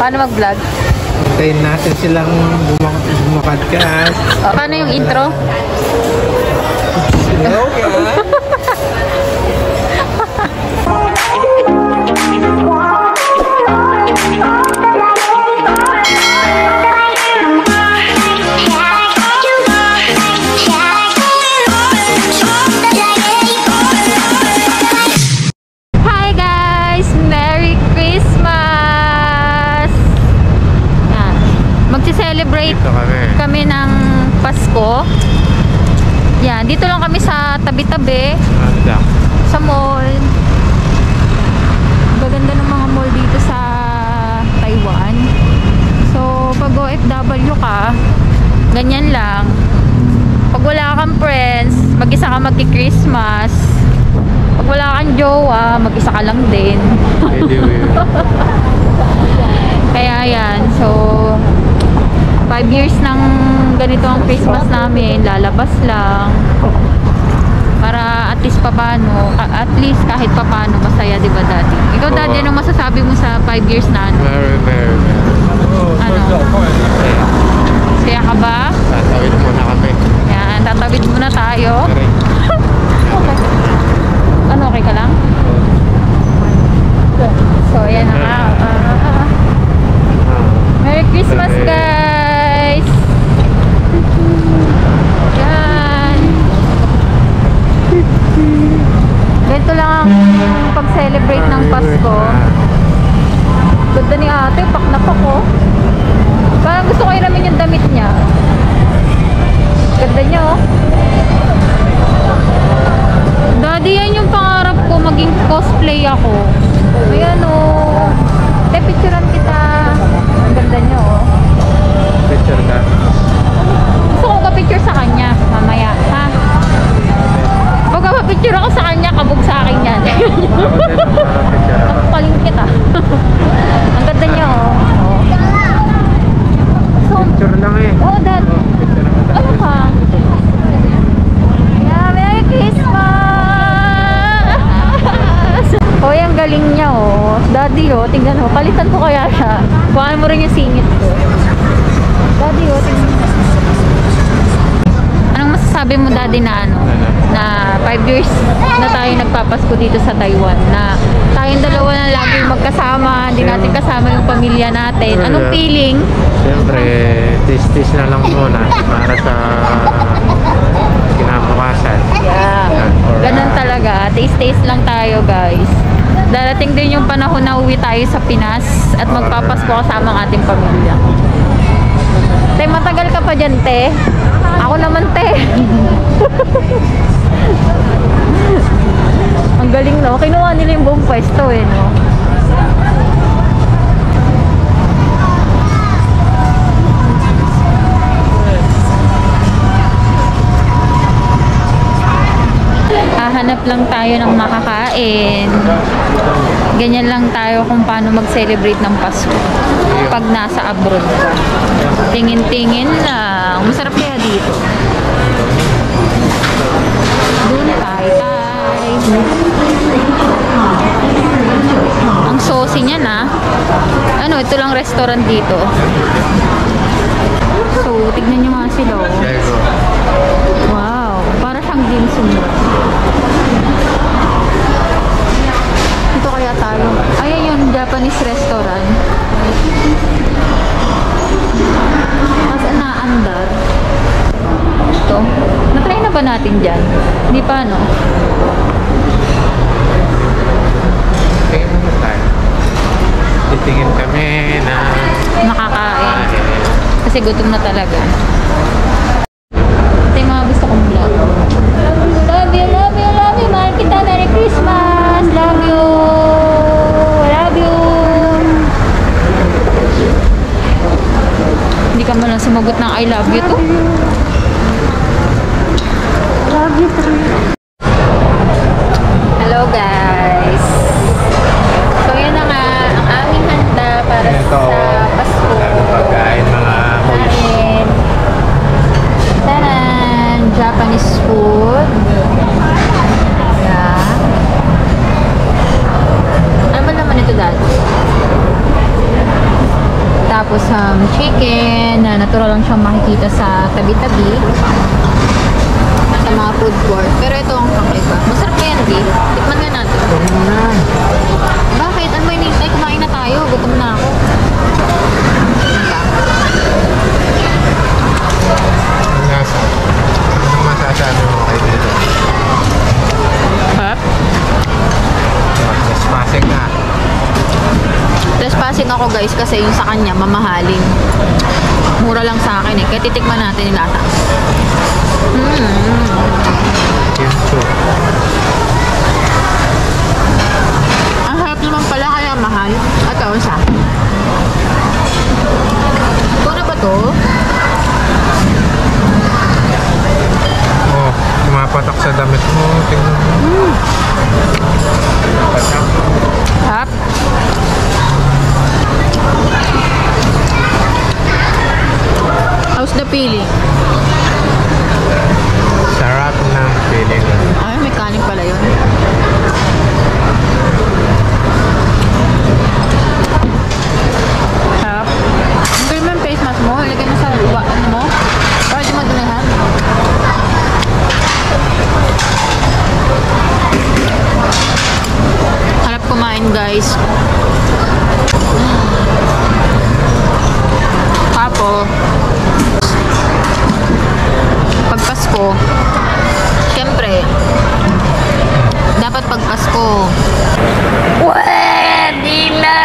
Paano mag-vlog? Hintayin natin silang bumakad. Paano yung intro? Okay. Celebrate kami ng Pasko. Yan, dito lang kami sa tabi-tabi. Sa mall. Gaganda ng mga mall dito sa Taiwan. So, pag OFW ka, ganyan lang. Pag wala kang friends, mag-isa ka magki-Christmas. Pag wala kang jowa, mag-isa ka lang din. Kaya yan, so 5 years nang ganito ang Christmas namin, lalabas lang para at least papano, at least kahit papano masaya, di ba daddy? Ikaw daddy, anong masasabi mo sa 5 years na ano? Very. Ano? Kaya ka ba? Tatawid muna kami. Yan, tatawid muna tayo. Okay. Ano, okay ka lang? So yan na. Merry Christmas guys! Yan. Ganito lang ang pag-celebrate ng Pasko. Ganda ni ate, pak na pak oh. Parang gusto ko namin yung damit niya. Ganda niya oh. Daddy, yan yung pangarap ko, maging cosplay ako. Ayan oh. Te, picturean kita. Ang ganda niya oh. Picture ka? Gusto ko ka-picture sa kanya mamaya, ha? Pag ka-picture ako sa kanya, kabog sa akin yan. Nakapaling kita. Ang ganda niya oh. So, picture lang eh. Oh, dad. Ano ka? Yeah, Merry Christmas! Oh, yung galing niya oh. Daddy oh, tingnan mo. Palitan ko kaya siya. Bukaan mo rin yung singit ko. Daddy oh, tingnan mo. Anong masasabi mo daddy na ano? Na 5 years na tayo nagpapasko dito sa Taiwan. Na tayong dalawa na lagi magkasama. Hindi natin kasama yung pamilya natin. Anong feeling? Siyempre, tis-tis na lang muna para sa kinabukasan. Yeah. Ganun talaga. Taste-taste lang tayo guys. Darating din yung panahon na uwi tayo sa Pinas at magpapasko kasama ang ating pamilya. Te, matagal ka pa dyan, te. Ako naman, te. Ang galing, no? Kinuha nila yung buong pwesto, eh, no? Hahanap lang tayo ng makakain. Ganyan lang tayo kung paano mag-celebrate ng Pasko pag nasa abroad ka. Tingin-tingin lang. Masarap kaya dito. Doon tayo. Ang saucy niya na. Ano, ito lang restaurant dito. So, tignan nyo nga sila. Wow, para siyang dim sum. Ito kaya tayo. Ayan yung Japanese restaurant. Mas naandar. Ito. Na-try na ba natin dyan? Hindi pa, no? Tingin mo tayo. Titingin kami na Makakain. Kasi gutom na talaga. Ito yung mga gusto kong vlog. Love you, love you, love you. Mahal kita. Merry Christmas. Love you. Love you. Hindi ka man lang sumagot ng I love you to. Love you too. Hello guys. So yun na nga ang aming handa para sa Pasko. pagkain mga Kain. Taran! Japanese food. Yeah. Ano ba naman ito dad? Tapos chicken na natural lang siyang makikita sa tabi-tabi. Sa mga food court. Pero ito ang kakaiba. Masarap yan, di? Tikman nga natin. Bakit? Ano ba yung ay, kumain na tayo. Gutom na ako. Nasa. Anong masasabi mo kay dito? Hap? Trespassing na. Trespassing ako guys kasi yung sa kanya mamahaling. Mura lang sa akin eh. Kaya titikman natin yung lata. Kimchi. Ang harap naman pala kaya mahal. At ako siya. Ito na ba to? Oh, tumapatak sa damit mo. Tingnan mo. Patak. Hap? How's the feeling? Sarap ng feeling. Ay, may kanin pala yun. Hap? Ang galing mo yung face mask mo. Ilagay mo sa lupa. Ano mo? Para di madunahan. Harap kumain guys. Tapos pag Pasko, syempre dapat pag Pasko pwede na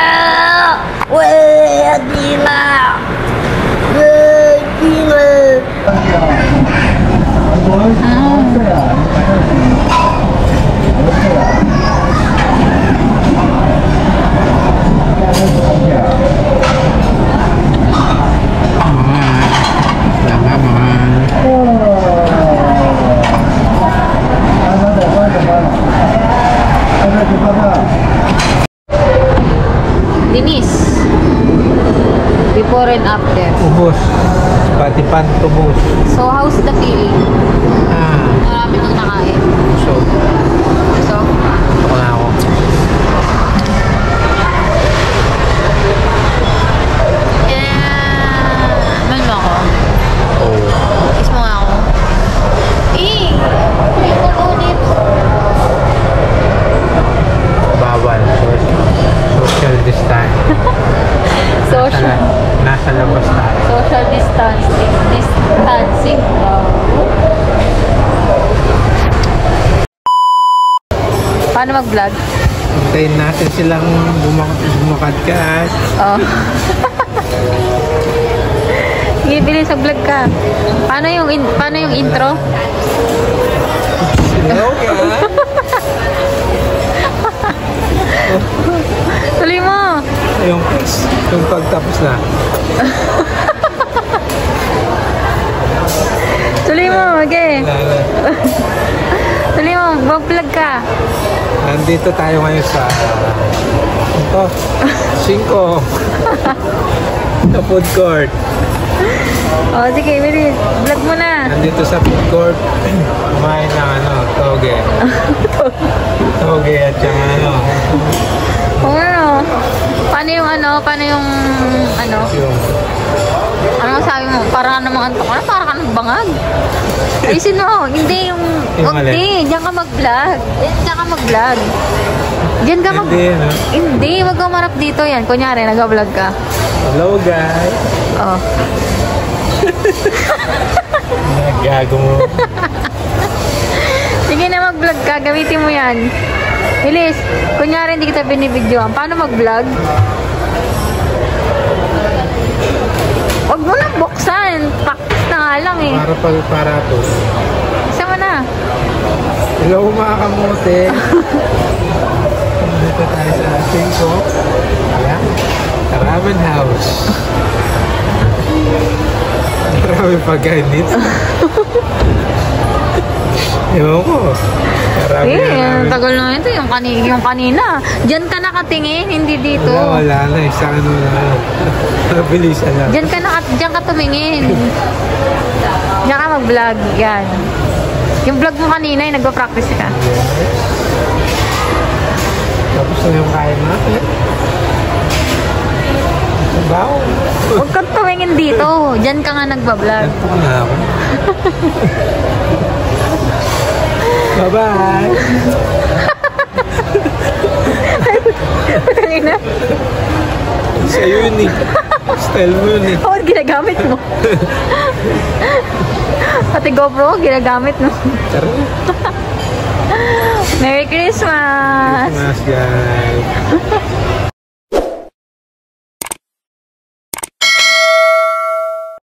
Dinis before and after. Ubos. Pati pan tubos. So how's the feeling? Marami nang nakain. So, So ito na ako. man ba ako? Oh. Kiss mo nga ako. Bawal. Social distance. Social. Nasa labas tayo. Social distancing. Paano mag-vlog? Hintayin natin silang bumakad ka. Oh. Sige, bilis mag-vlog ka. Paano yung intro? Hello ka? Tuloy mo. Yung pagtapos na. Tuloy mo, okay. Tuloy mo, mag-vlog ka. Nandito tayo ngayon sa 5 sa food court. Oh, sige, bilis. Vlog mo na. Nandito sa food court, kumain ng toge. Toge at yung Oh, ano? Paano yung ano sabi mo? Parang namang antok ka na, parang ka nang bangag. Ayusin mo. Hindi yung hindi. Diyan ka mag-vlog. Diyan ka mag-vlog. Diyan ka mag... Hindi, no? Hindi. Wag kang marap dito yan. Kunyari, nag-vlog ka. Hello, guys. Oh. Gago mo. Sige na, mag-vlog ka. Gamitin mo yan. Bilis. Kunyari, hindi kita binibidyoan. Paano mag-vlog? Huwag mo nang buksan. Practice na nga lang eh. Para to. Isa mo na. Hello, mga kamote. Dito tayo sa 5. Ayan. Ramen House. Marami pagkain dito. Ewan ko. Marami na tagal na ito. Yung kanina. Diyan ka nakatingin, hindi dito. Wala na. Isang ano na. Nabilisan lang. Diyan ka tumingin. Diyan ka mag-vlog. Yan. Yung vlog mo kanina, yung nagpa-practice ka. Tapos na yung kain natin. Bawo. Huwag kang tumingin dito. Diyan ka nga nagbablog. Ganito ko na ako. Bye-bye. Pagkangin na. Sa'yo yun eh. Style mo yun eh. Oo, ginagamit mo. Pati GoPro, ginagamit mo. Tara. Merry Christmas! Christmas, guys.